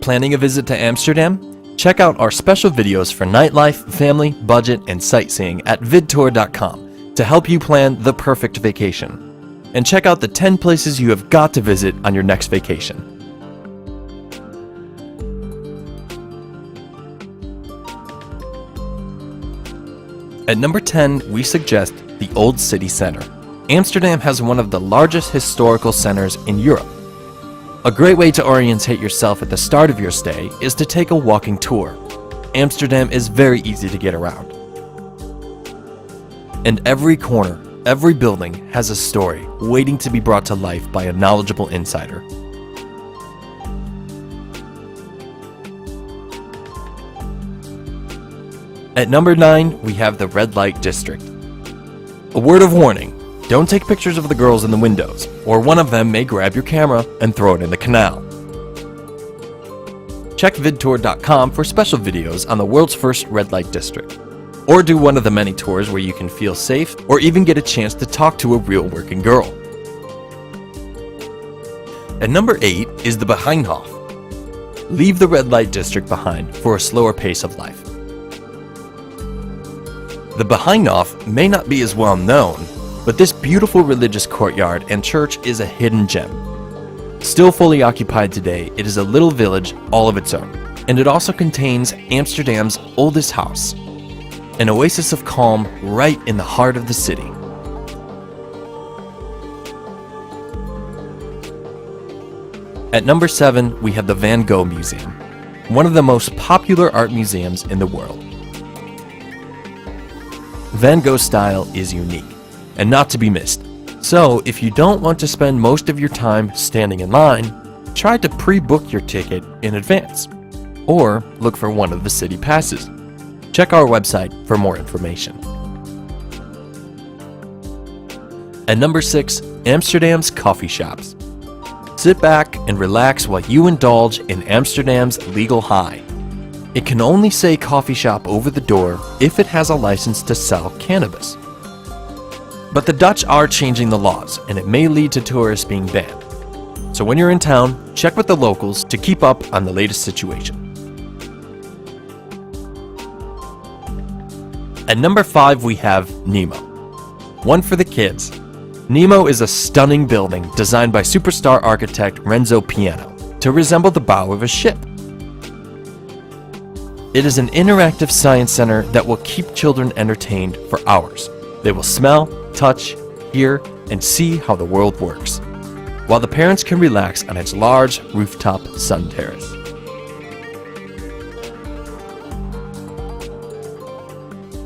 Planning a visit to Amsterdam? Check out our special videos for nightlife, family, budget, and sightseeing at vidtour.com to help you plan the perfect vacation. And check out the 10 places you have got to visit on your next vacation. At number 10, we suggest the Old City Center. Amsterdam has one of the largest historical centers in Europe. A great way to orientate yourself at the start of your stay is to take a walking tour. Amsterdam is very easy to get around. And every corner, every building has a story waiting to be brought to life by a knowledgeable insider. At number 9, we have the Red Light District. A word of warning, don't take pictures of the girls in the windows, or one of them may grab your camera and throw it in the canal. Check vidtour.com for special videos on the world's first red light district. Or do one of the many tours where you can feel safe or even get a chance to talk to a real working girl. At number 8 is the Binnenhof. Leave the red light district behind for a slower pace of life. The Binnenhof may not be as well known, but this beautiful religious courtyard and church is a hidden gem. Still fully occupied today, it is a little village all of its own, and it also contains Amsterdam's oldest house, an oasis of calm right in the heart of the city. At number 7, we have the Van Gogh Museum, one of the most popular art museums in the world. Van Gogh's style is unique and not to be missed. So if you don't want to spend most of your time standing in line, try to pre-book your ticket in advance, or look for one of the city passes. Check our website for more information. At number 6, Amsterdam's coffee shops. Sit back and relax while you indulge in Amsterdam's legal high. It can only say coffee shop over the door if it has a license to sell cannabis. But the Dutch are changing the laws, and it may lead to tourists being banned. So when you're in town, check with the locals to keep up on the latest situation. At number 5, we have Nemo. One for the kids. Nemo is a stunning building designed by superstar architect Renzo Piano to resemble the bow of a ship. It is an interactive science center that will keep children entertained for hours. They will smell, touch, hear, and see how the world works, while the parents can relax on its large rooftop sun terrace.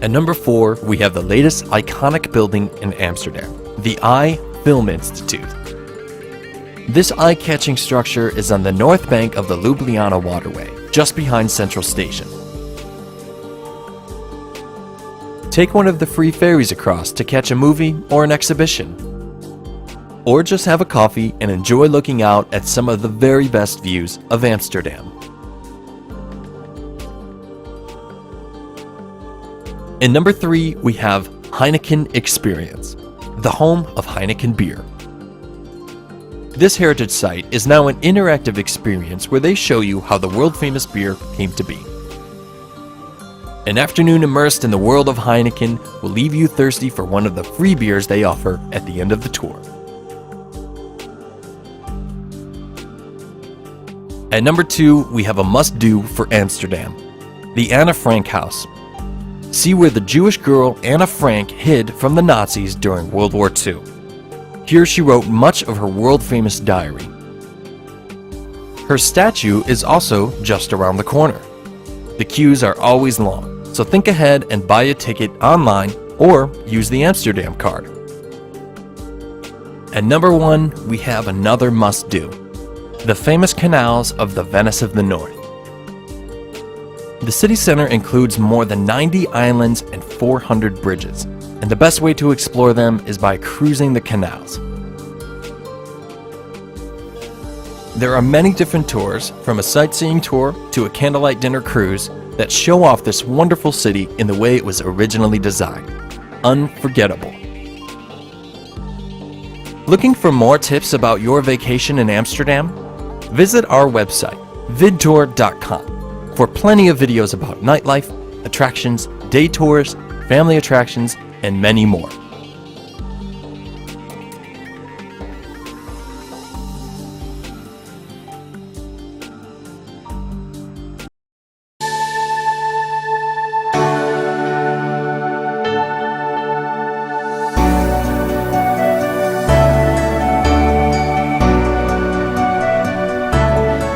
At number 4, we have the latest iconic building in Amsterdam, the Eye Film Institute. This eye-catching structure is on the north bank of the Ljubljana waterway, just behind Central Station. Take one of the free ferries across to catch a movie or an exhibition. Or just have a coffee and enjoy looking out at some of the very best views of Amsterdam. In number 3, we have Heineken Experience, the home of Heineken beer. This heritage site is now an interactive experience where they show you how the world-famous beer came to be. An afternoon immersed in the world of Heineken will leave you thirsty for one of the free beers they offer at the end of the tour. At number 2, we have a must-do for Amsterdam, the Anne Frank house. See where the Jewish girl Anne Frank hid from the Nazis during World War II. Here she wrote much of her world-famous diary. Her statue is also just around the corner. The queues are always long, so think ahead and buy a ticket online or use the Amsterdam card. At number 1, we have another must-do, the famous canals of the Venice of the North. The city center includes more than 90 islands and 400 bridges, and the best way to explore them is by cruising the canals. There are many different tours, from a sightseeing tour to a candlelight dinner cruise, that show off this wonderful city in the way it was originally designed. Unforgettable. Looking for more tips about your vacation in Amsterdam? Visit our website, vidtour.com for plenty of videos about nightlife, attractions, day tours, family attractions, and many more.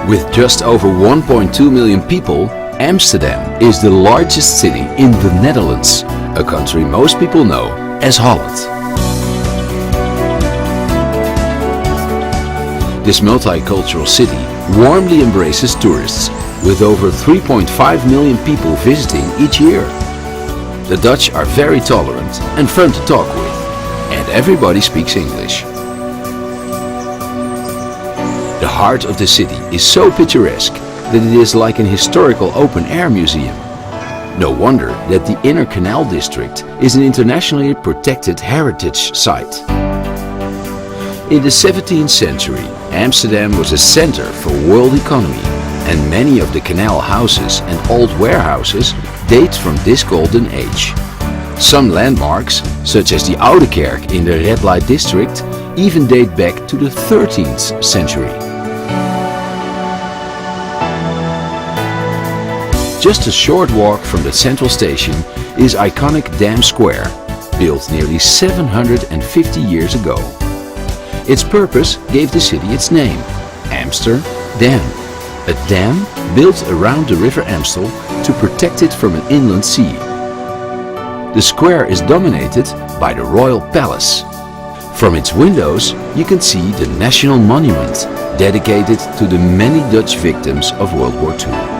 With just over 1.2 million people, Amsterdam is the largest city in the Netherlands, a country most people know as Holland. This multicultural city warmly embraces tourists, with over 3.5 million people visiting each year. The Dutch are very tolerant and fun to talk with, and everybody speaks English. The heart of the city is so picturesque that it is like an historical open-air museum. No wonder that the Inner Canal district is an internationally protected heritage site. In the 17th century, Amsterdam was a center for world economy, and many of the canal houses and old warehouses date from this golden age. Some landmarks, such as the Oude Kerk in the red light district, even date back to the 13th century. Just a short walk from the central station is iconic Dam Square, built nearly 750 years ago. Its purpose gave the city its name, Amsterdam, a dam built around the river Amstel to protect it from an inland sea. The square is dominated by the Royal Palace. From its windows you can see the National Monument, dedicated to the many Dutch victims of World War II.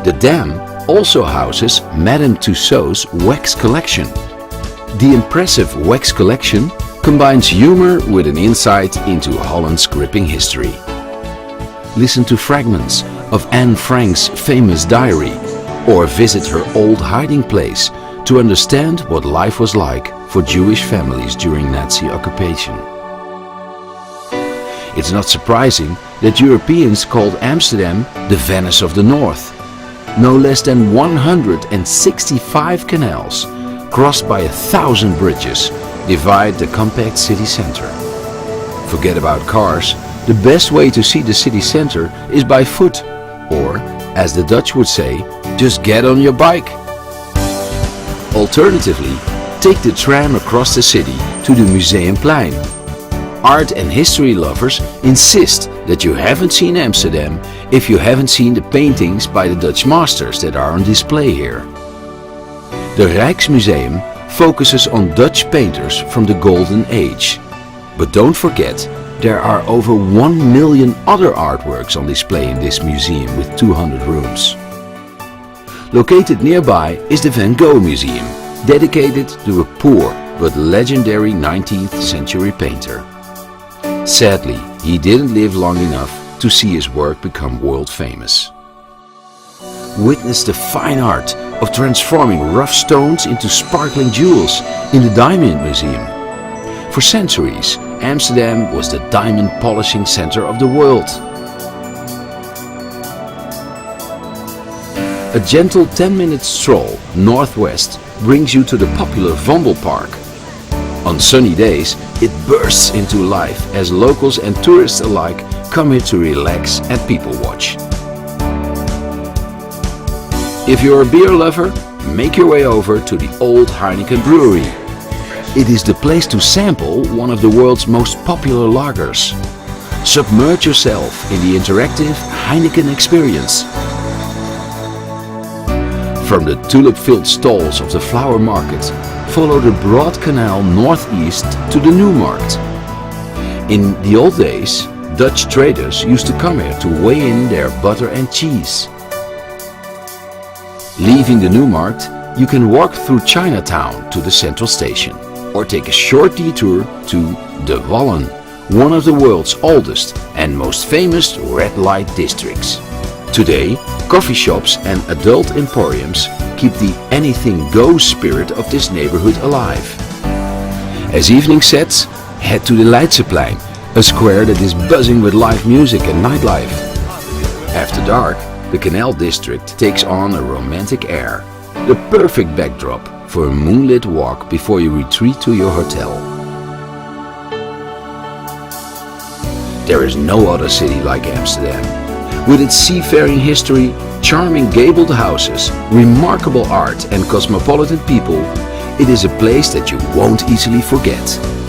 The dam also houses Madame Tussauds wax collection. The impressive wax collection combines humor with an insight into Holland's gripping history. Listen to fragments of Anne Frank's famous diary, or visit her old hiding place to understand what life was like for Jewish families during Nazi occupation. It's not surprising that Europeans called Amsterdam the Venice of the North. No less than 165 canals, crossed by 1,000 bridges, divide the compact city center. Forget about cars, the best way to see the city center is by foot, or, as the Dutch would say, just get on your bike. Alternatively, take the tram across the city to the Museumplein. Art and history lovers insist that you haven't seen Amsterdam if you haven't seen the paintings by the Dutch masters that are on display here. The Rijksmuseum focuses on Dutch painters from the Golden Age. But don't forget, there are over 1 million other artworks on display in this museum with 200 rooms. Located nearby is the Van Gogh Museum, dedicated to a poor but legendary 19th century painter. Sadly, he didn't live long enough to see his work become world famous. Witness the fine art of transforming rough stones into sparkling jewels in the Diamond Museum. For centuries, Amsterdam was the diamond polishing center of the world. A gentle 10-minute stroll northwest brings you to the popular Vondelpark. On sunny days, it bursts into life as locals and tourists alike come here to relax and people watch. If you're a beer lover, make your way over to the Old Heineken Brewery. It is the place to sample one of the world's most popular lagers. Submerge yourself in the interactive Heineken experience. From the tulip-filled stalls of the flower market, follow the broad canal northeast to the Newmarkt. In the old days, Dutch traders used to come here to weigh in their butter and cheese. Leaving the Newmarkt, you can walk through Chinatown to the central station, or take a short detour to De Wallen, one of the world's oldest and most famous red light districts. Today, coffee shops and adult emporiums keep the anything goes spirit of this neighborhood alive. As evening sets, head to the Leidseplein a square that is buzzing with live music and nightlife. After dark, the Canal District takes on a romantic air, the perfect backdrop for a moonlit walk before you retreat to your hotel. There is no other city like Amsterdam. With its seafaring history, charming gabled houses, remarkable art and cosmopolitan people, it is a place that you won't easily forget.